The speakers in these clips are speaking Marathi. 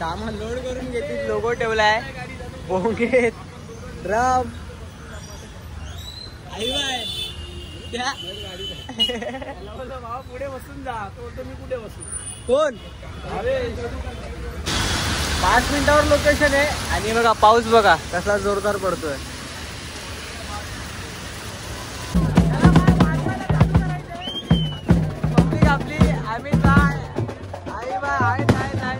सामान लोड करून घेतील. लोगो ठेवलाय, बोंगे, ड्रम. आई बाय त्या पुढे बसून जा. तो बोलतो मी कुठे बसू. कोण? अरे 5 मिनिटावर लोकेशन आहे. आणि बघा पाऊस बघा कसा जोरदार पडतोय. आपली आम्ही काय आई बाय आहे काय नाही.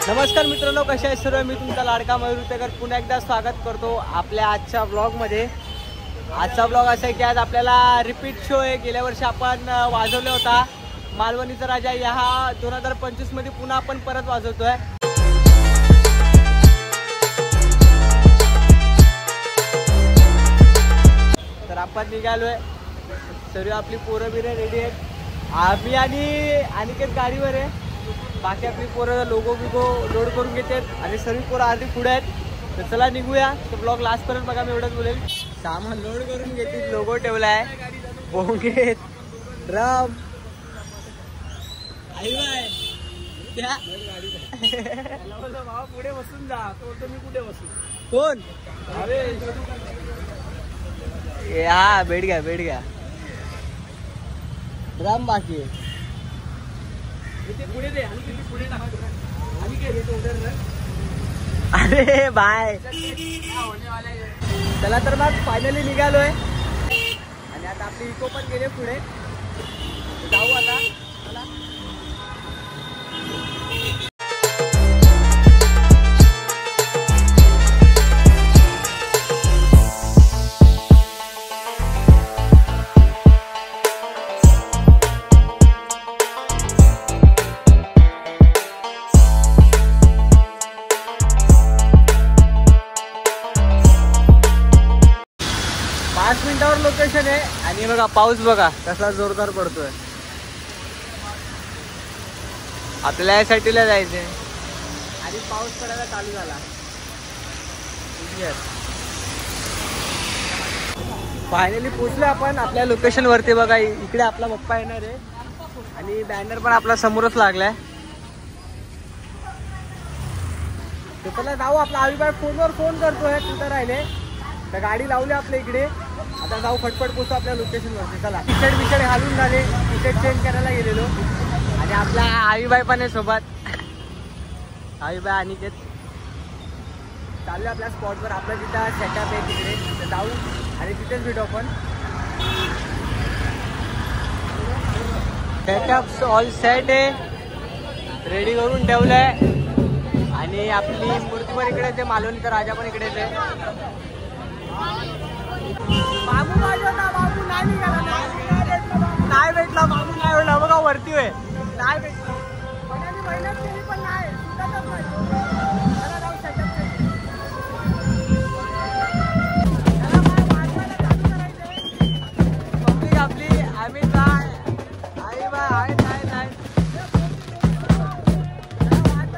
'नमस्कार मित्रांनो, कशा आहेत सर्व. मी तुमचा लाडका मयूर उतेकर पुन्हा एकदा स्वागत करतो आपल्या आजच्या ब्लॉगमध्ये. आजचा ब्लॉग असा आहे की आज आपल्याला रिपीट शो आहे. गेल्या वर्षी आपण वाजवला होता मालवणीचा राजा. या 2025 मध्ये पुन्हा आपण परत वाजवतोय. तर आपण निघालोय. सर्व आपली पोरं बिरं रेडी आहेत. आम्ही आणि अनिकेत गाडीवर आहे. बाकी आपली पोरं लोगो बिगो लोड करून घेतात आणि सर्व पोरं अर्धी पुढे आहेत. तर चला निघूया. तर ब्लॉग लास्ट पर्यंत बघा. मी एवढंच बोलेल. सामान लोड करून घेतील. लोगो ठेवलाय, बोंगे, ड्रम. आई बाय त्या पुढे बसून जा. तो बोलतो मी कुठे बसू. कोण? अरे हा भेट घ्या. ड्रम बाकी आहे. अरे बाय. चला तर मग फायनली निघालोय. आणि आता आपली इको पण गेले पुढे. जाऊ आता. चला. 5 मिनिटावर लोकेशन आहे. आणि बघा पाऊस बघा कसा जोरदार पडतोय. आपल्याला या साईडला जायचंय आणि पाऊस पडायला चालू झाला. फायनली पोहोचलो आपण आपल्या लोकेशन वरती. बघा इकडे आपला पप्पा येणार आहे आणि बॅनर पण आपला समोरच लागलाय. तर चला जाऊ. आपला अभिप्राय फोनवर फोन करतोय कुठं राहिले. तर गाडी लावली आपल्या इकडे. आता जाऊ फटफट पोचतो आपल्या लोकेशनवरती. चला. टिकेट बिकेट घालून झाले. टिकेट चेंज करायला गेलेलो. आणि आपला आईबाई पण आहे सोबत. आईबाई अनिकेत चालू आपल्या स्पॉटवर. आपला तिथं सेटअप आहे तिकडे. तिथे जाऊ आणि तिथेच भेटू आपण. सेटअप ऑल सेट आहे. रेडी करून ठेवलंय. आणि आपली मूर्ती पण इकडेच आहे. मालवणीचा राजा पण इकडेच आहे. बाबू बाबू नाही भेटला. बाबू नाही भेटला. बघा वरती आहे. नाही भेटला. मेहनत केली पण नाही. आपली आम्ही काय आई बा आहे काय नाही. 5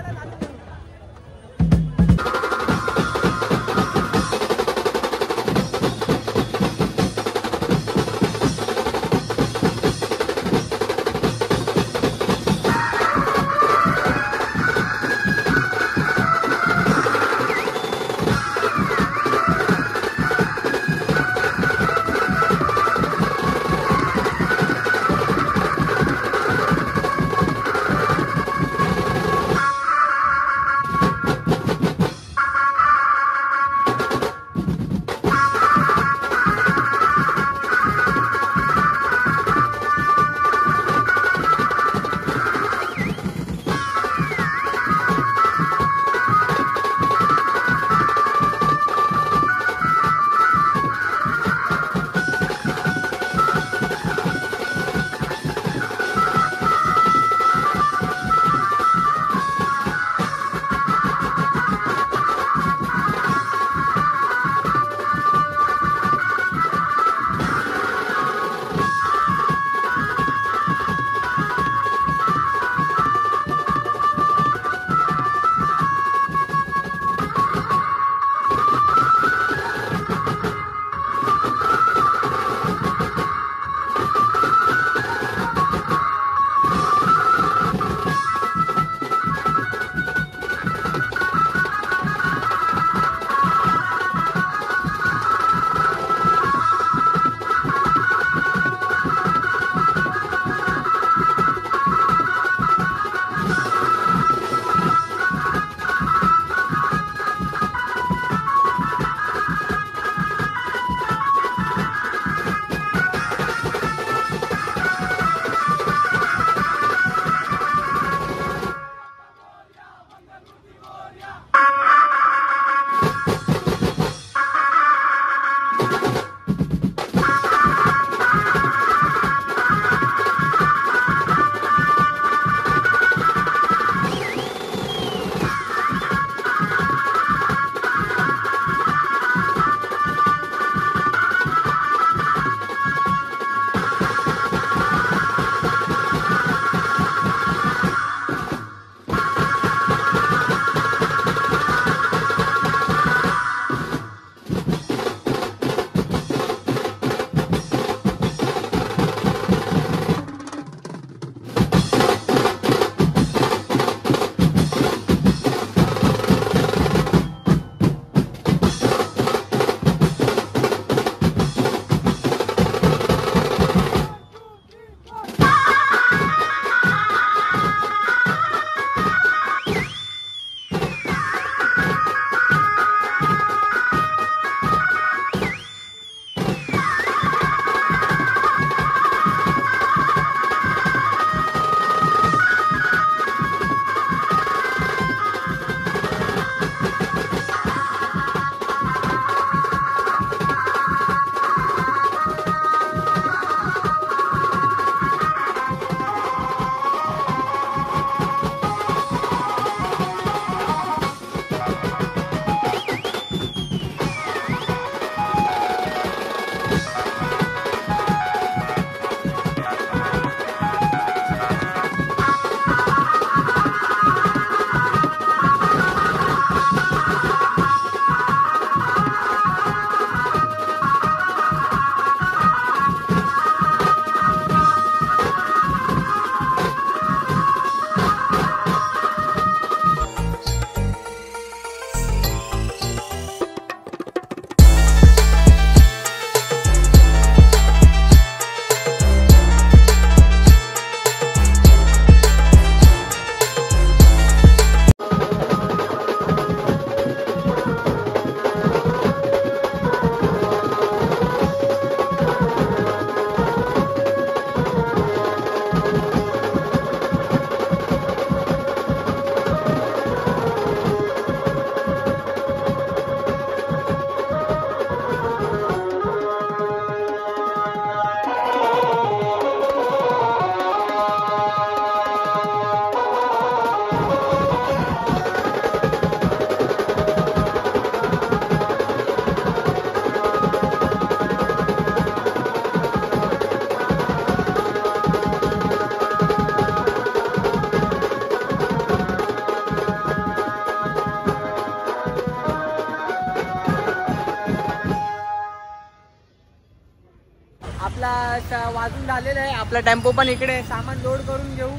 आपला वाजून झालेला आहे. आपला टेम्पो पण इकडे सामान लोड करून घेऊ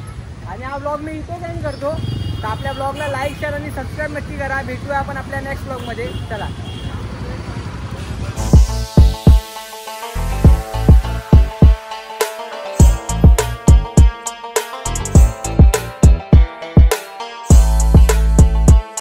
आणि हा ब्लॉग मी इथेच एंड करतो. तर आपल्या ब्लॉगला लाईक शेअर आणि सबस्क्राईब नक्की करा. भेटूया आपण आपल्या नेक्स्ट ब्लॉगमध्ये. चला.